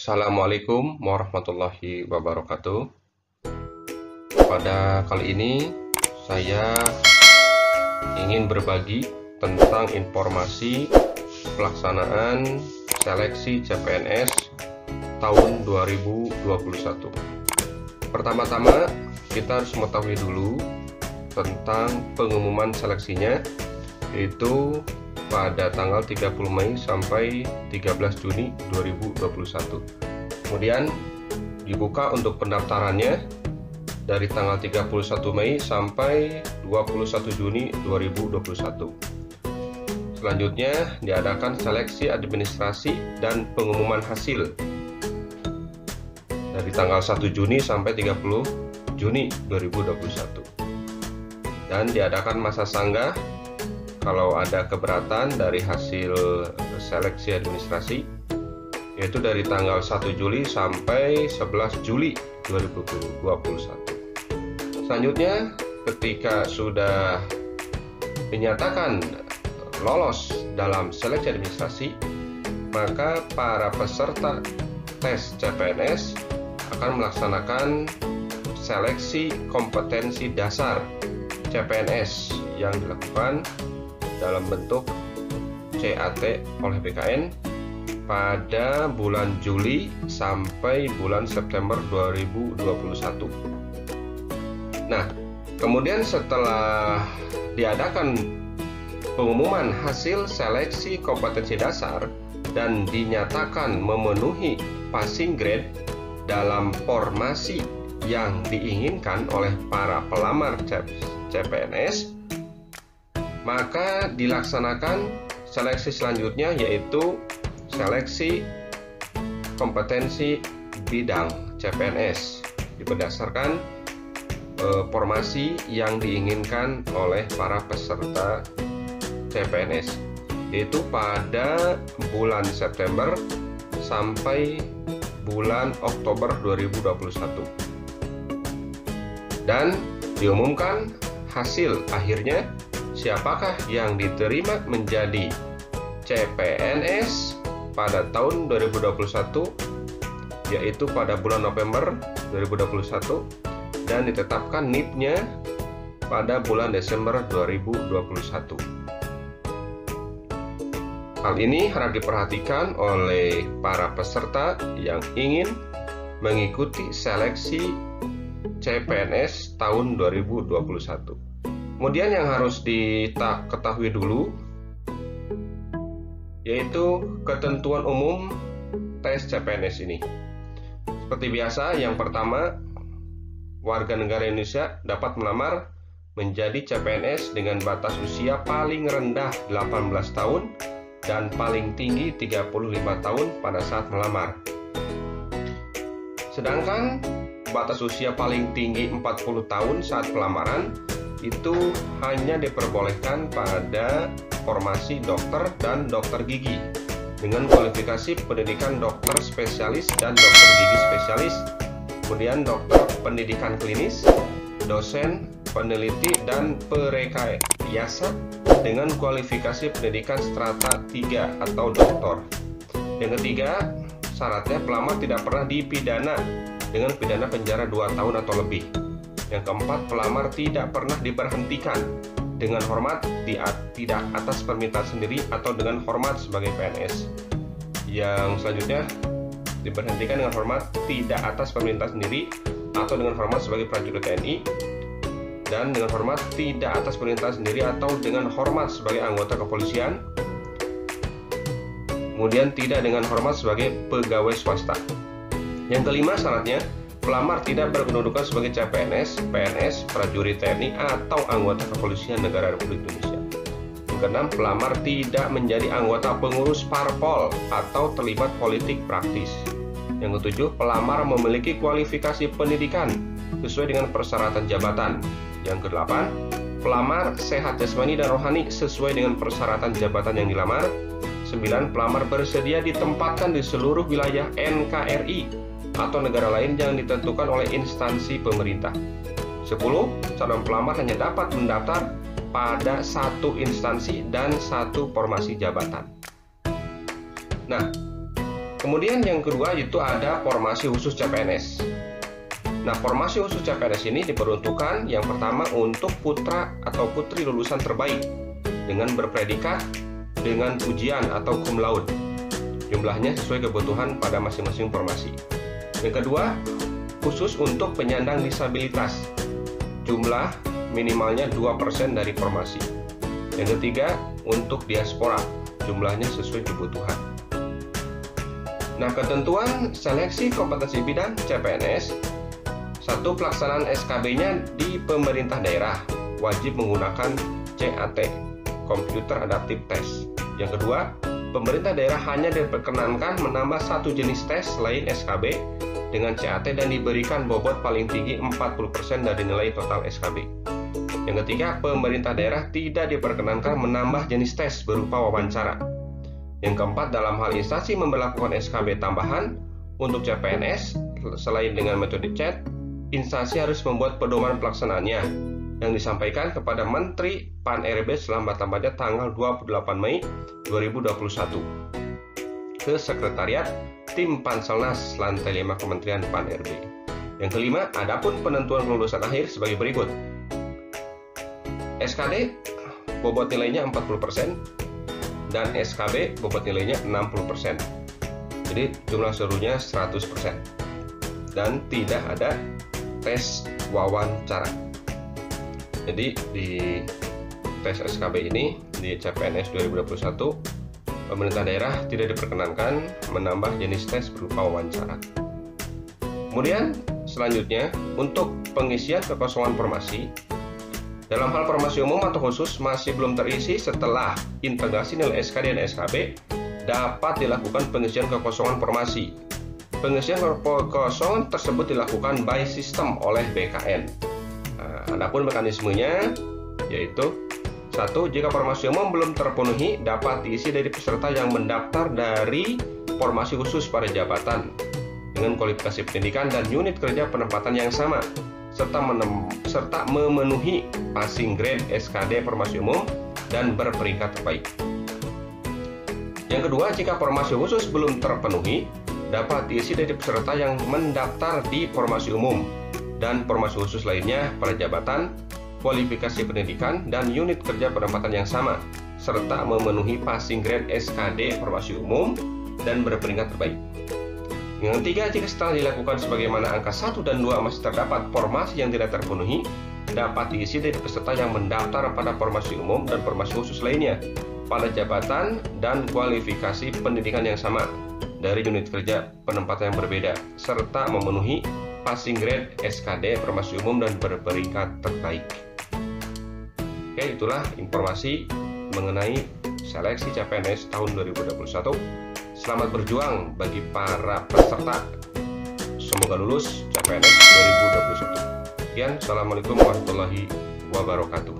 Assalamualaikum warahmatullahi wabarakatuh. Pada kali ini saya ingin berbagi tentang informasi pelaksanaan seleksi CPNS tahun 2021. Pertama-tama kita harus mengetahui dulu tentang pengumuman seleksinya, yaitu pada tanggal 30 Mei sampai 13 Juni 2021. Kemudian dibuka untuk pendaftarannya dari tanggal 31 Mei sampai 21 Juni 2021. Selanjutnya diadakan seleksi administrasi dan pengumuman hasil dari tanggal 1 Juni sampai 30 Juni 2021. Dan diadakan masa sanggah kalau ada keberatan dari hasil seleksi administrasi, yaitu dari tanggal 1 Juli sampai 11 Juli 2021. Selanjutnya, ketika sudah dinyatakan lolos dalam seleksi administrasi, maka para peserta tes CPNS akan melaksanakan seleksi kompetensi dasar CPNS yang dilakukan dalam bentuk CAT oleh BKN pada bulan Juli sampai bulan September 2021. Nah, kemudian setelah diadakan pengumuman hasil seleksi kompetensi dasar dan dinyatakan memenuhi passing grade dalam formasi yang diinginkan oleh para pelamar CPNS, maka dilaksanakan seleksi selanjutnya, yaitu seleksi kompetensi bidang CPNS berdasarkan formasi yang diinginkan oleh para peserta CPNS, yaitu pada bulan September sampai bulan Oktober 2021. Dan diumumkan hasil akhirnya siapakah yang diterima menjadi CPNS pada tahun 2021, yaitu pada bulan November 2021, dan ditetapkan NIP-nya pada bulan Desember 2021. Hal ini harap diperhatikan oleh para peserta yang ingin mengikuti seleksi CPNS tahun 2021. Kemudian yang harus diketahui dulu yaitu ketentuan umum tes CPNS ini. Seperti biasa, yang pertama, warga negara Indonesia dapat melamar menjadi CPNS dengan batas usia paling rendah 18 tahun dan paling tinggi 35 tahun pada saat melamar. Sedangkan batas usia paling tinggi 40 tahun saat pelamaran itu hanya diperbolehkan pada formasi dokter dan dokter gigi dengan kualifikasi pendidikan dokter spesialis dan dokter gigi spesialis, kemudian dokter pendidikan klinis, dosen, peneliti, dan perekayasa dengan kualifikasi pendidikan strata 3 atau doktor. Yang ketiga, syaratnya pelamar tidak pernah dipidana dengan pidana penjara 2 tahun atau lebih. Yang keempat, pelamar tidak pernah diberhentikan dengan hormat tidak atas permintaan sendiri atau dengan hormat sebagai PNS. Yang selanjutnya, diberhentikan dengan hormat tidak atas permintaan sendiri atau dengan hormat sebagai prajurit TNI, dan dengan hormat tidak atas permintaan sendiri atau dengan hormat sebagai anggota kepolisian, kemudian tidak dengan hormat sebagai pegawai swasta. Yang kelima, syaratnya pelamar tidak berkedudukan sebagai CPNS, PNS, prajurit TNI, atau anggota kepolisian negara Republik Indonesia. Yang keenam, pelamar tidak menjadi anggota pengurus parpol atau terlibat politik praktis. Yang ketujuh, pelamar memiliki kualifikasi pendidikan sesuai dengan persyaratan jabatan. Yang kedelapan, pelamar sehat jasmani dan rohani sesuai dengan persyaratan jabatan yang dilamar. 9. Pelamar bersedia ditempatkan di seluruh wilayah NKRI atau negara lain yang ditentukan oleh instansi pemerintah. 10. Calon pelamar hanya dapat mendaftar pada satu instansi dan satu formasi jabatan. Nah, Kemudian yang kedua itu ada formasi khusus CPNS. Nah, formasi khusus CPNS ini diperuntukkan yang pertama untuk putra atau putri lulusan terbaik dengan berpredikat dengan ujian atau cum laude. Jumlahnya sesuai kebutuhan pada masing-masing formasi. Yang kedua, khusus untuk penyandang disabilitas. Jumlah minimalnya 2% dari formasi. Yang ketiga, untuk diaspora. Jumlahnya sesuai kebutuhan. Nah, ketentuan seleksi kompetensi bidang CPNS. Satu, pelaksanaan SKB-nya di pemerintah daerah wajib menggunakan CAT, Computer Adaptive Test. Yang kedua, pemerintah daerah hanya diperkenankan menambah satu jenis tes selain SKB dengan CAT dan diberikan bobot paling tinggi 40% dari nilai total SKB. Yang ketiga, pemerintah daerah tidak diperkenankan menambah jenis tes berupa wawancara. Yang keempat, dalam hal instansi memberlakukan SKB tambahan untuk CPNS selain dengan metode CAT, instansi harus membuat pedoman pelaksanaannya yang disampaikan kepada Menteri Pan-RB selambat-lambatnya tanggal 28 Mei 2021 ke Sekretariat Tim Panselnas Lantai 5 Kementerian Pan-RB. Yang kelima, adapun penentuan kelulusan akhir sebagai berikut. SKD bobot nilainya 40% dan SKB bobot nilainya 60%. Jadi jumlah seluruhnya 100% dan tidak ada tes wawancara. Jadi di tes SKB ini di CPNS 2021 pemerintah daerah tidak diperkenankan menambah jenis tes berupa wawancara. Kemudian selanjutnya untuk pengisian kekosongan formasi. Dalam hal formasi umum atau khusus masih belum terisi setelah integrasi nilai SKD dan SKB, dapat dilakukan pengisian kekosongan formasi. Pengisian kekosongan tersebut dilakukan by system oleh BKN. Nah, adapun mekanismenya yaitu 1. Jika formasi umum belum terpenuhi, dapat diisi dari peserta yang mendaftar dari formasi khusus pada jabatan dengan kualifikasi pendidikan dan unit kerja penempatan yang sama, serta memenuhi passing grade SKD formasi umum dan berperingkat terbaik. Yang kedua, jika formasi khusus belum terpenuhi, dapat diisi dari peserta yang mendaftar di formasi umum dan formasi khusus lainnya pada jabatan, kualifikasi pendidikan, dan unit kerja penempatan yang sama, serta memenuhi passing grade SKD formasi umum dan berperingkat terbaik. Yang ketiga, jika setelah dilakukan sebagaimana angka 1 dan 2 masih terdapat formasi yang tidak terpenuhi, dapat diisi dari peserta yang mendaftar pada formasi umum dan formasi khusus lainnya pada jabatan dan kualifikasi pendidikan yang sama dari unit kerja penempatan yang berbeda, serta memenuhi passing grade SKD formasi umum dan berperingkat terbaik. Oke, itulah informasi mengenai seleksi CPNS tahun 2021. Selamat berjuang bagi para peserta. Semoga lulus CPNS 2021. Sekian, assalamualaikum warahmatullahi wabarakatuh.